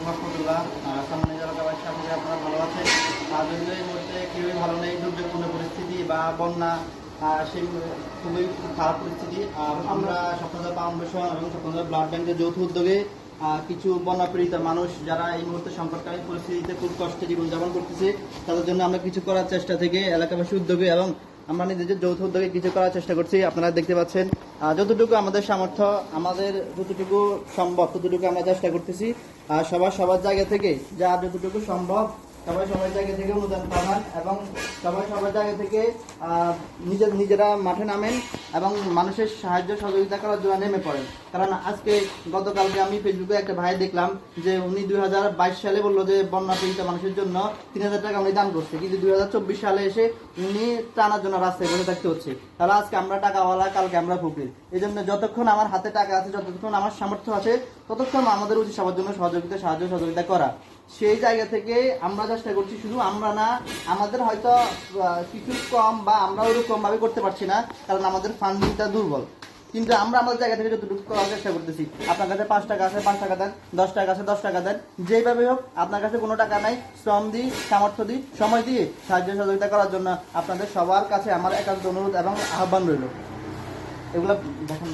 রহমতুল্লাহ। সামনে এলাকাবাসী আশা করি আপনারা ভালো আছেন। যদিও এই মুহূর্তে কেউই ভালো নেই, দুর্যোগপূর্ণ পরিস্থিতি বা বন্যা, সেই খুবই খারাপ পরিস্থিতি। আমরা স্বপ্নদা ফাউন্ডেশন এবং স্বপ্নদা ব্লাড ব্যাংকের যৌথ উদ্যোগে কিছু বন্যা পীড়িত মানুষ যারা এই মুহূর্তে সংকটকালীন পরিস্থিতিতে খুব কষ্টে জীবনযাপন করতেছে, তাদের জন্য আমরা কিছু করার চেষ্টা থেকে এলাকাবাসী উদ্যোগে এবং আমরা নিজেদের যৌথ উদ্যোগে কিছু করার চেষ্টা করছি। আপনারা দেখতে পাচ্ছেন যতটুকু আমাদের সামর্থ্য, আমাদের যতটুকু সম্ভব ততটুকু আমরা চেষ্টা করতেছি। সবার জায়গা থেকে যা যতটুকু সম্ভব সবার জায়গা থেকে অনুদান পাঠান এবং সবার জায়গা থেকে নিজেরা মাঠে নামেন এবং মানুষের সাহায্য সহযোগিতা করার জন্য নেমে পড়েন। কারণ আজকে গতকালকে আমি ফেসবুকে একটা ভাই দেখলাম যে উনি 2022 সালে বললো যে বন্যা পীড়িত মানুষের জন্য 3000 টাকা উনি দান করছে, কিন্তু 2024 সালে এসে উনি টানার জন্য রাস্তায় বসে থাকতে হচ্ছে। তাহলে আজকে আমরা টাকাওয়ালা, কালকে আমরা ফকির। এই জন্য যতক্ষণ আমার হাতে টাকা আছে, যতক্ষণ আমার সামর্থ্য আছে, ততক্ষণ আমাদের উচিত সবার জন্য সাহায্য সহযোগিতা করা। সেই জায়গা থেকে আমরা চেষ্টা করছি, শুধু আমরা না, আমাদের হয়তো কিছু কম বা আমরা ওরকম ভাবে করতে পারছি না, কারণ আমাদের ফান্ডিংটা দুর্বল, কিন্তু আমরা আমাদের জায়গা থেকে যতটুকু করার চেষ্টা করতেছি। আপনার কাছে 5 টাকা আছে 5 টাকা দেন, 10 টাকা আছে 10 টাকা দেন, যেভাবে হোক। আপনার কাছে কোনো টাকা নাই, শ্রম দিই, সামর্থ্য দিই, সময় দিয়ে সাহায্য সহযোগিতা করার জন্য আপনাদের সবার কাছে আমার একান্ত অনুরোধ এবং আহ্বান রইল। এগুলো দেখেন।